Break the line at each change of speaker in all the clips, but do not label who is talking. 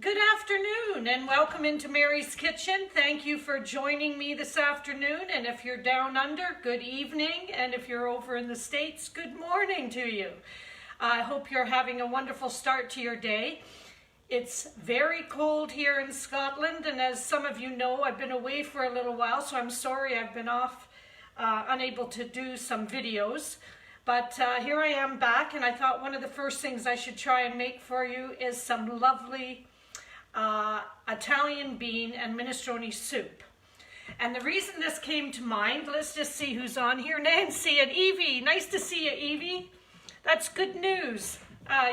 Good afternoon and welcome into Mary's Kitchen. Thank you for joining me this afternoon, and if you're down under, good evening, and if you're over in the States, good morning to you. I hope you're having a wonderful start to your day. It's very cold here in Scotland, and as some of you know, I've been away for a little while, so I'm sorry I've been off, unable to do some videos. But here I am back, and I thought one of the first things I should try and make for you is some lovely Italian bean and minestrone soup. And the reason this came to mind, let's just see who's on here. Nancy and Evie. Nice to see you, Evie. That's good news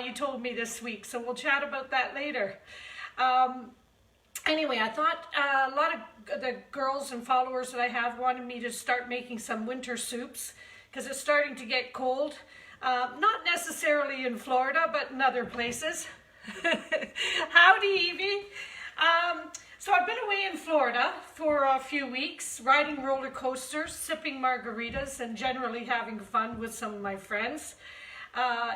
you told me this week, so we'll chat about that later. Anyway, I thought a lot of the girls and followers that I have wanted me to start making some winter soups because it's starting to get cold. Not necessarily in Florida, but in other places. Howdy, Evie. So I've been away in Florida for a few weeks, riding roller coasters, sipping margaritas, and generally having fun with some of my friends.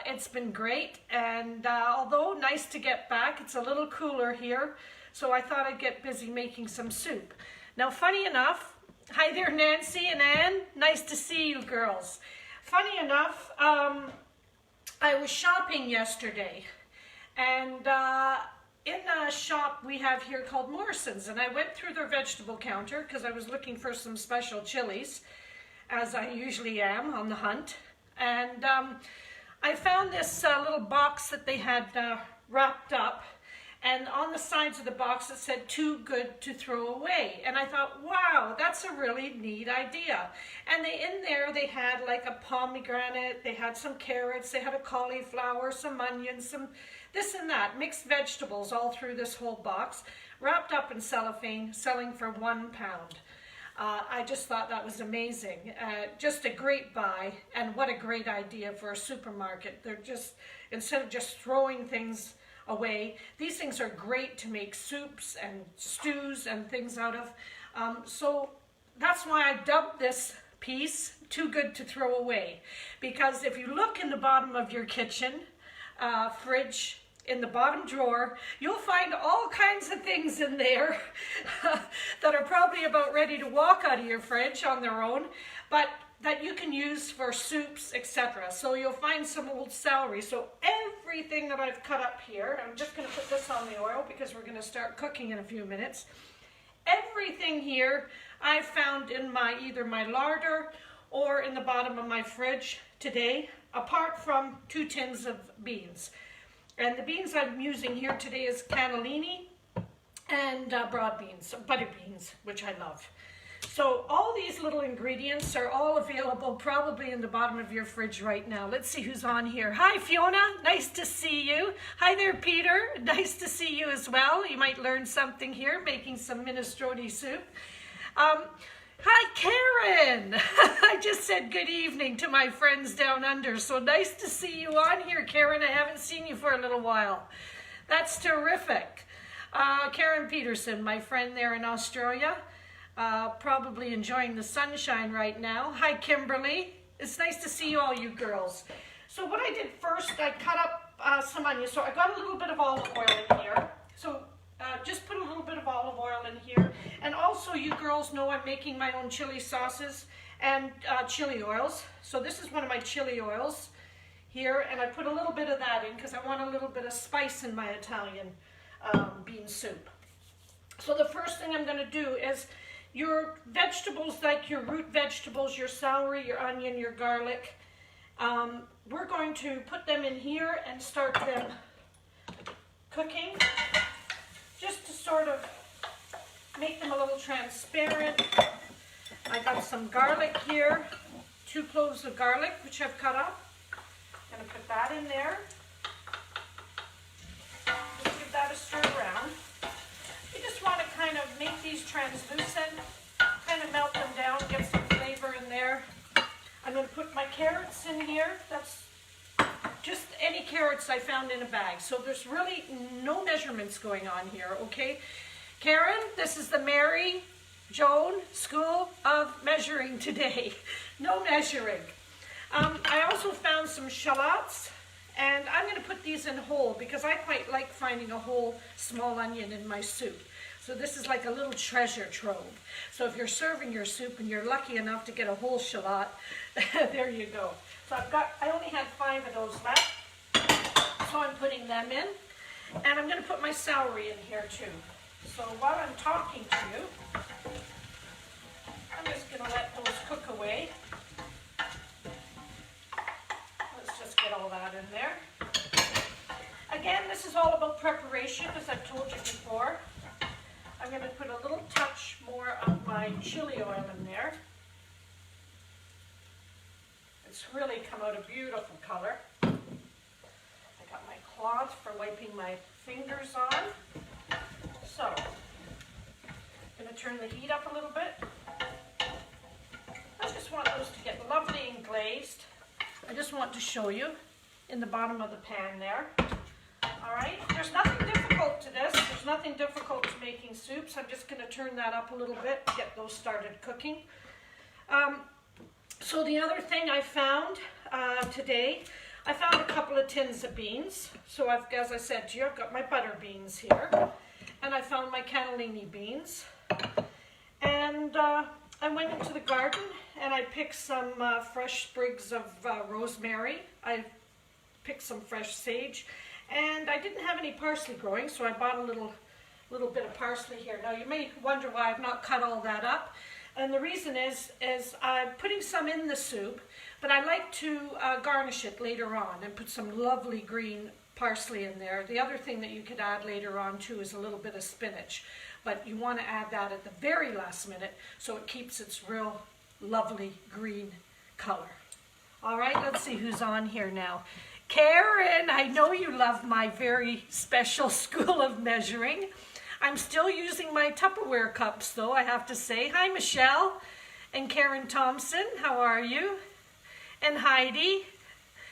It's been great, and although nice to get back, it's a little cooler here, so I thought I'd get busy making some soup. Now, funny enough, hi there, Nancy and Anne. Nice to see you girls. Funny enough, I was shopping yesterday. And in a shop we have here called Morrison's, and I went through their vegetable counter because I was looking for some special chilies, as I usually am on the hunt. And I found this little box that they had wrapped up, and on the sides of the box it said "too good to throw away." And I thought, wow, that's a really neat idea. And in there they had like a pomegranate, they had some carrots, they had a cauliflower, some onions, some this and that, mixed vegetables all through this whole box, wrapped up in cellophane, selling for £1. I just thought that was amazing. Just a great buy, and what a great idea for a supermarket. They're just, instead of just throwing things away, these things are great to make soups and stews and things out of. So that's why I dubbed this piece "Too Good to Throw Away," because if you look in the bottom of your kitchen fridge, in the bottom drawer, you'll find all kinds of things in there that are probably about ready to walk out of your fridge on their own, but that you can use for soups, etc. So you'll find some old celery. So everything that I've cut up here, I'm just going to put this on the oil because we're going to start cooking in a few minutes. Everything here I found in either my larder or in the bottom of my fridge today, apart from 2 tins of beans. And the beans I'm using here today is cannellini and broad beans, butter beans, which I love. So all these little ingredients are all available probably in the bottom of your fridge right now. Let's see who's on here. Hi, Fiona. Nice to see you. Hi there, Peter. Nice to see you as well. You might learn something here, making some minestrone soup. Hi, Karen. I just said good evening to my friends down under. So nice to see you on here, Karen. I haven't seen you for a little while. That's terrific. Karen Peterson, my friend there in Australia, probably enjoying the sunshine right now. Hi, Kimberly. It's nice to see you all, you girls. So what I did first, I cut up some onions. So I got a little bit of olive oil in here. So just put a little bit of olive oil in here. And also, you girls know I'm making my own chili sauces and chili oils. So this is one of my chili oils here, and I put a little bit of that in because I want a little bit of spice in my Italian bean soup. So the first thing I'm going to do is your vegetables, like your root vegetables, your celery, your onion, your garlic, we're going to put them in here and start them cooking, just to sort of make them a little transparent. I got some garlic here, 2 cloves of garlic, which I've cut up. I'm going to put that in there. Just give that a stir around. You just want to kind of make these translucent, kind of melt them down, get some flavor in there. I'm going to put my carrots in here. That's just any carrots I found in a bag. So there's really no measurements going on here, okay? Karen, this is the Mary Joan School of Measuring today. No measuring. I also found some shallots And I'm going to put these in whole because I quite like finding a whole small onion in my soup. So this is like a little treasure trove. So if you're serving your soup and you're lucky enough to get a whole shallot, there you go. So I only had 5 of those left. So I'm putting them in. And I'm going to put my celery in here too. So while I'm talking to you, I'm just going to let those cook away. Let's just get all that in there. Again, this is all about preparation, as I've told you before. I'm going to put a little touch more of my chili oil in there. It's really come out a beautiful color. I got my cloth for wiping my fingers on. So, I'm going to turn the heat up a little bit. I just want those to get lovely and glazed. I just want to show you in the bottom of the pan there. All right, there's nothing difficult to this. There's nothing difficult to making soups. I'm just going to turn that up a little bit to get those started cooking. So the other thing I found today, I found a couple of tins of beans. So as I said to you, I've got my butter beans here. And I found my cannellini beans. And I went into the garden and I picked some fresh sprigs of rosemary. I picked some fresh sage. And I didn't have any parsley growing, so I bought a little bit of parsley here. Now you may wonder why I've not cut all that up. And the reason is I'm putting some in the soup, but I like to garnish it later on and put some lovely green parsley in there. The other thing that you could add later on too is a little bit of spinach. But you want to add that at the very last minute so it keeps its real lovely green color. All right, let's see who's on here now. Karen, I know you love my very special school of measuring. I'm still using my Tupperware cups though, I have to say. Hi, Michelle and Karen Thompson, how are you? And Heidi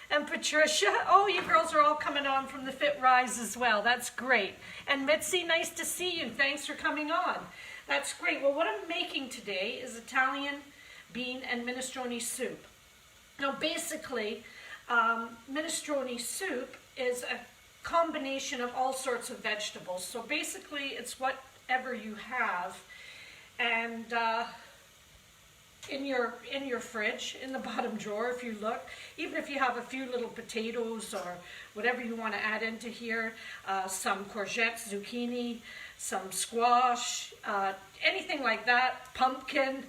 and Patricia. Oh, you girls are all coming on from the Fit Rise as well. That's great. And Mitzi, nice to see you. Thanks for coming on. That's great. Well, what I'm making today is Italian bean and minestrone soup. Now, basically, minestrone soup is a combination of all sorts of vegetables. So basically, it's whatever you have, and in your fridge, in the bottom drawer, if you look, even if you have a few little potatoes or whatever you want to add into here, some courgettes, zucchini, some squash, anything like that, pumpkin,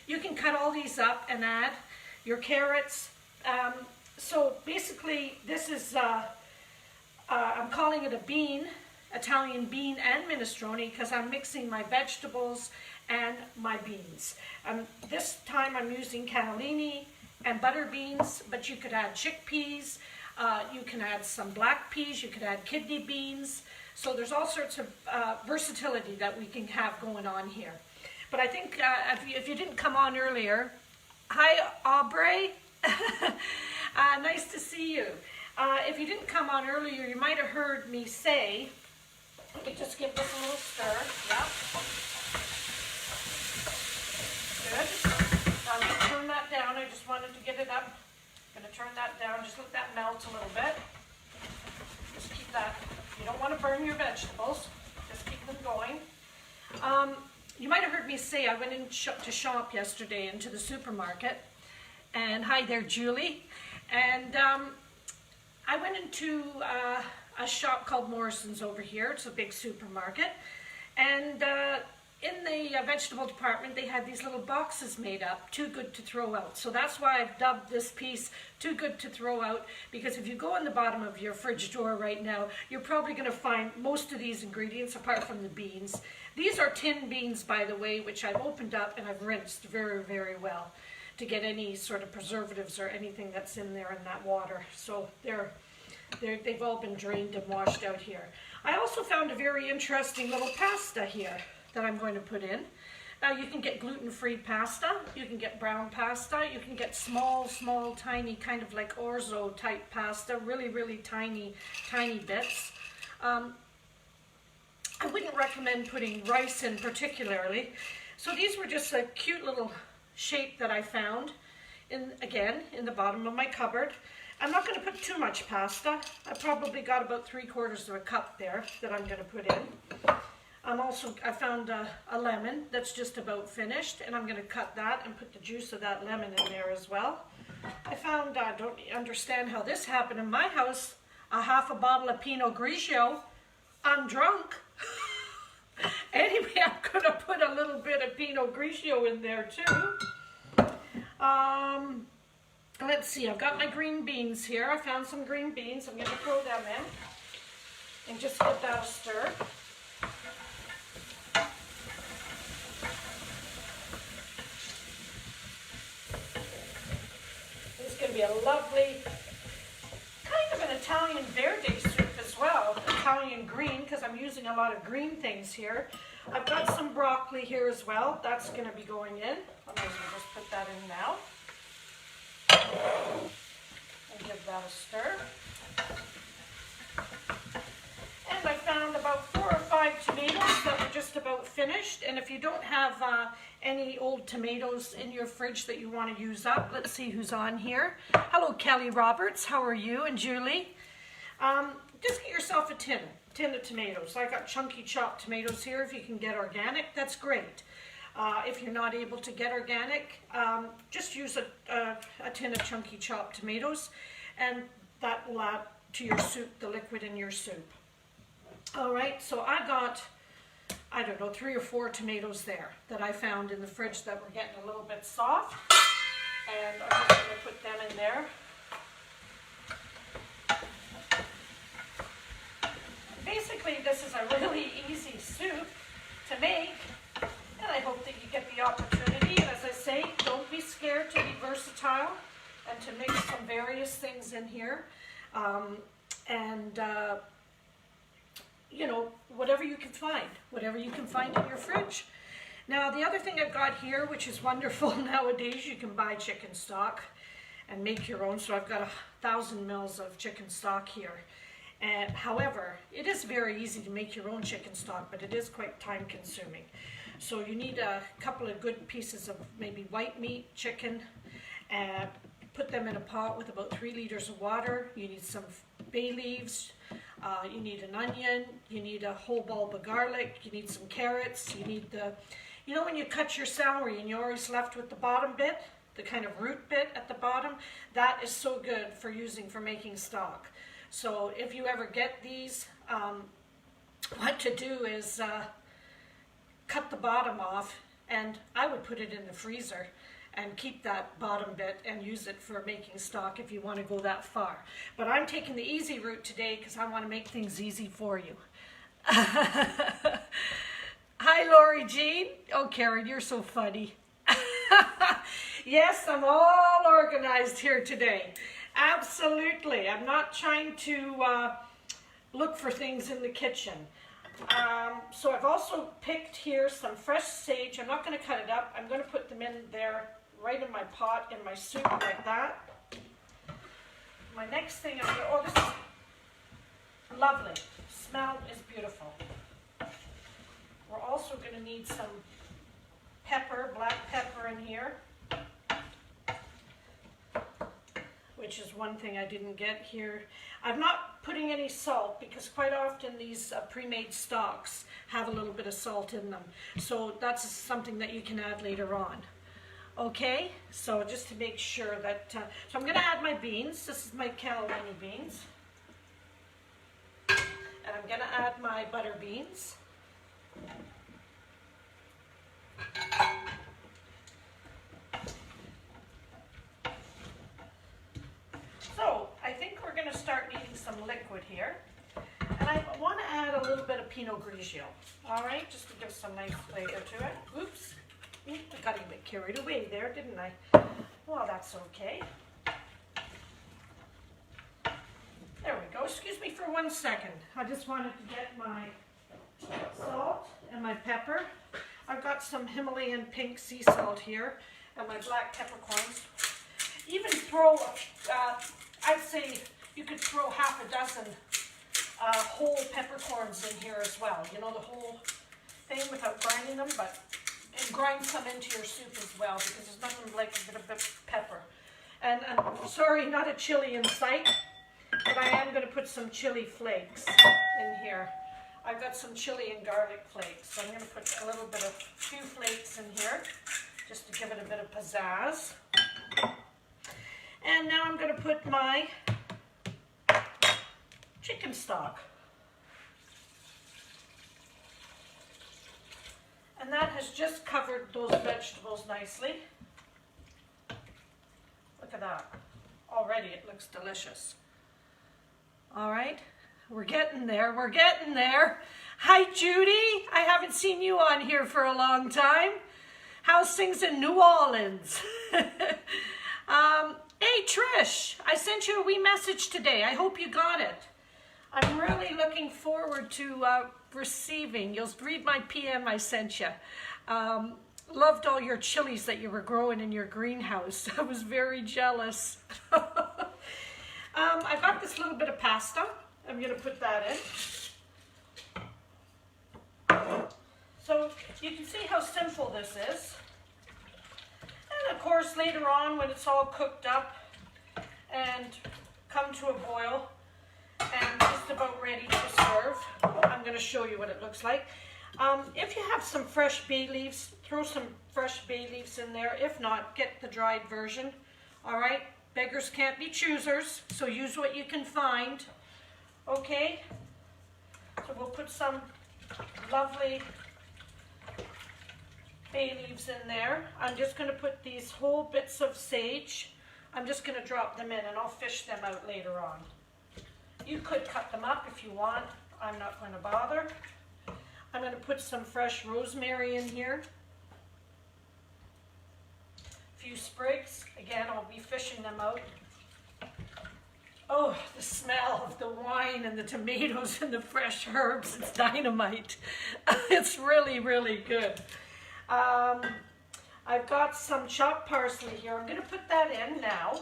you can cut all these up and add your carrots. So basically, this is, I'm calling it a bean, Italian bean and minestrone, because I'm mixing my vegetables and my beans. This time I'm using cannellini and butter beans, but you could add chickpeas, you can add some black peas, you could add kidney beans. So there's all sorts of versatility that we can have going on here. But I think if you didn't come on earlier, hi Aubrey, nice to see you. If you didn't come on earlier, you might have heard me say, let me just give this a little stir, yep. Good. I'm going to turn that down, I just wanted to get it up. I'm going to turn that down, just let that melt a little bit. Just keep that, you don't want to burn your vegetables, just keep them going. You might have heard me say I went in to shop yesterday into the supermarket, and hi there Julie, and I went into a shop called Morrison's over here. It's a big supermarket, and in the vegetable department they had these little boxes made up, too good to throw out. So that's why I've dubbed this piece too good to throw out, because if you go in the bottom of your fridge drawer right now, you're probably going to find most of these ingredients apart from the beans. These are tin beans, by the way, which I've opened up and I've rinsed very, very well to get any sort of preservatives or anything that's in there in that water. So they've all been drained and washed out here. I also found a very interesting little pasta here that I'm going to put in. Now you can get gluten-free pasta, you can get brown pasta, you can get small, tiny, kind of like orzo type pasta, really, really tiny bits. I wouldn't recommend putting rice in particularly. So these were just a cute little shape that I found, again, in the bottom of my cupboard. I'm not going to put too much pasta. I probably got about 3/4 of a cup there that I'm going to put in. I found a lemon that's just about finished, and I'm going to cut that and put the juice of that lemon in there as well. I found, I don't understand how this happened in my house, a half a bottle of Pinot Grigio. I'm drunk. Anyway, I'm going to put a little bit of Pinot Grigio in there too. Let's see, I've got my green beans here. I found some green beans. I'm going to throw them in and just give that a stir. This is going to be a lovely, kind of an Italian verde soup as well. Italian green, because I'm using a lot of green things here. I've got some broccoli here as well. That's going to be going in. I might as well just put that in now. And give that a stir. And I found about 4 or 5 tomatoes that were just about finished. And if you don't have any old tomatoes in your fridge that you want to use up, let's see who's on here. Hello, Kelly Roberts. How are you? And Julie. Just get yourself a tin of tomatoes. I got chunky chopped tomatoes here. If you can get organic, that's great. If you're not able to get organic, just use a tin of chunky chopped tomatoes, and that will add to your soup, the liquid in your soup. All right, so I got, I don't know, 3 or 4 tomatoes there that I found in the fridge that were getting a little bit soft, and I'm just going to put them in there. Basically, this is a really easy soup to make. And I hope that you get the opportunity, and as I say, don't be scared to be versatile and to mix some various things in here. You know, whatever you can find in your fridge. Now, the other thing I've got here, which is wonderful nowadays, you can buy chicken stock and make your own. So I've got 1,000 mils of chicken stock here. However, it is very easy to make your own chicken stock, but it is quite time consuming. So you need a couple of good pieces of maybe white meat, chicken, and put them in a pot with about 3 liters of water. You need some bay leaves, you need an onion, you need a whole bulb of garlic, you need some carrots, you need you know when you cut your celery and you're always left with the bottom bit, the kind of root bit at the bottom, that is so good for making stock. So if you ever get these, what to do is cut the bottom off, and I would put it in the freezer and keep that bottom bit and use it for making stock if you want to go that far. But I'm taking the easy route today because I want to make things easy for you. Hi, Lori Jean. Oh, Karen, you're so funny. Yes, I'm all organized here today. Absolutely. I'm not trying to look for things in the kitchen. So I've also picked here some fresh sage. I'm not going to cut it up. I'm going to put them in there right in my pot in my soup like that. My next thing I'm going to, oh, this is lovely. Smell is beautiful. We're also going to need some pepper, black pepper in here, which is one thing I didn't get here. I'm not putting any salt because quite often these pre-made stocks have a little bit of salt in them. So that's something that you can add later on. Okay, so just to make sure that, so I'm going to add my beans. This is my cannellini beans. And I'm going to add my butter beans. So I think we're going to start needing some liquid here. And I want to add a little bit of Pinot Grigio. All right, just to give some nice flavor to it. Oops. I got a bit carried away there, didn't I? Well, that's okay. There we go. Excuse me for 1 second. I just wanted to get my salt and my pepper. I've got some Himalayan pink sea salt here and my black peppercorns. Even throw, I'd say you could throw half a dozen whole peppercorns in here as well. You know, the whole thing without grinding them, and grind some into your soup as well because there's nothing like a bit of pepper. And sorry, not a chili in sight, but I am going to put some chili flakes in here. I've got some chili and garlic flakes, so I'm going to put a little bit of few flakes in here just to give it a bit of pizzazz. And now I'm going to put my chicken stock. And that has just covered those vegetables nicely. Look at that. Already it looks delicious. All right, we're getting there. We're getting there. Hi, Judy. I haven't seen you on here for a long time. How's things in New Orleans? Hey, Trish, I sent you a wee message today. I hope you got it. I'm really looking forward to receiving. You'll read my PM I sent you. Loved all your chilies that you were growing in your greenhouse. I was very jealous. I got this little bit of pasta. I'm going to put that in. So you can see how simple this is. And of course, later on when it's all cooked up and come to a boil and just about ready to serve, I'm going to show you what it looks like. If you have some fresh bay leaves, throw some fresh bay leaves in there. If not, get the dried version. All right, beggars can't be choosers, so use what you can find. Okay, so we'll put some lovely bay leaves in there. I'm just going to put these whole bits of sage. I'm just going to drop them in and I'll fish them out later on. You could cut them up if you want. I'm not going to bother. I'm going to put some fresh rosemary in here. A few sprigs. Again, I'll be fishing them out. Oh, the smell of the wine and the tomatoes and the fresh herbs. It's dynamite. It's really, really good. I've got some chopped parsley here. I'm going to put that in now.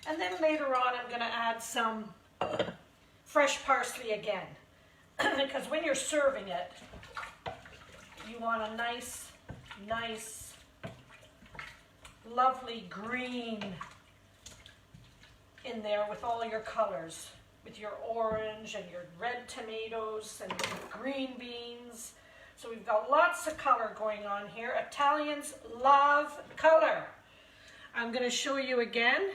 And then later on, I'm going to add some fresh parsley again. Because when you're serving it, you want a nice, lovely green in there with all your colors, with your orange and your red tomatoes and your green beans. So we've got lots of color going on here. Italians love color. I'm going to show you again.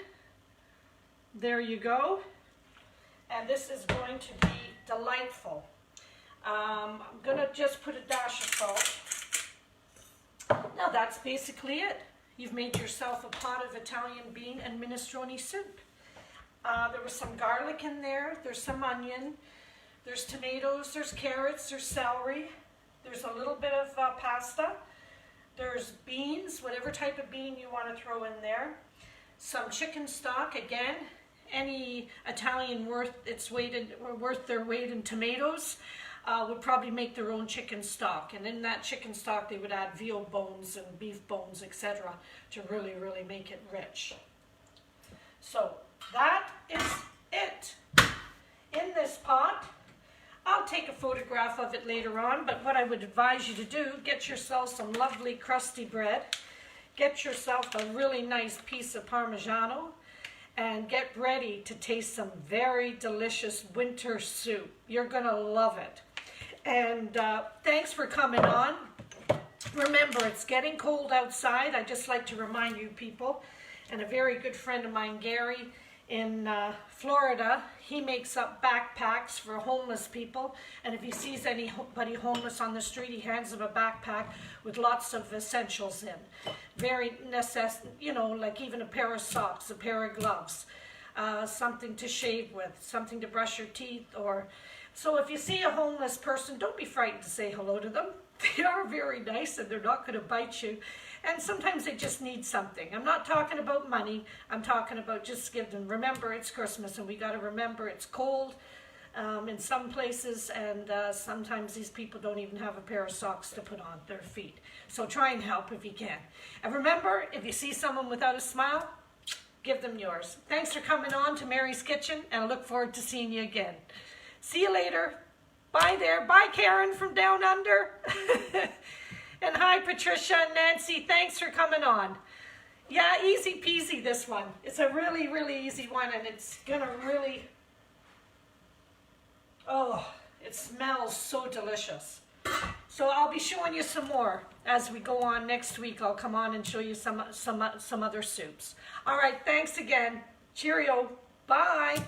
There you go. And this is going to be delightful. I'm going to just put a dash of salt. Now that's basically it. You've made yourself a pot of Italian bean and minestrone soup. There was some garlic in there. There's some onion. There's tomatoes. There's carrots. There's celery. There's a little bit of pasta. There's beans, whatever type of bean you want to throw in there. Some chicken stock again. Any Italian worth their weight in tomatoes would probably make their own chicken stock. And in that chicken stock, they would add veal bones and beef bones, etc., to really, really make it rich. So that is it. In this pot, I'll take a photograph of it later on, but what I would advise you to do, get yourself some lovely crusty bread, get yourself a really nice piece of Parmigiano, and get ready to taste some very delicious winter soup. You're gonna love it. And thanks for coming on. Remember, it's getting cold outside. I just like to remind you people, and a very good friend of mine, Gary, in Florida, he makes up backpacks for homeless people, and if he sees anybody homeless on the street, he hands them a backpack with lots of essentials in. Very like even a pair of socks, a pair of gloves, something to shave with, something to brush your teeth, or so if you see a homeless person, don't be frightened to say hello to them. They are very nice and they're not going to bite you. And sometimes they just need something. I'm not talking about money. I'm talking about just give them. Remember, it's Christmas, and we got to remember it's cold in some places, and sometimes these people don't even have a pair of socks to put on their feet. So try and help if you can. And remember, if you see someone without a smile, give them yours. Thanks for coming on to Mary's Kitchen, and I look forward to seeing you again. See you later. Bye there. Bye, Karen from down under. And hi, Patricia and Nancy. Thanks for coming on. Yeah, easy peasy this one. It's a really, really easy one, and it's gonna really, oh, it smells so delicious. So I'll be showing you some more as we go on next week. I'll come on and show you some other soups. All right, thanks again. Cheerio. Bye.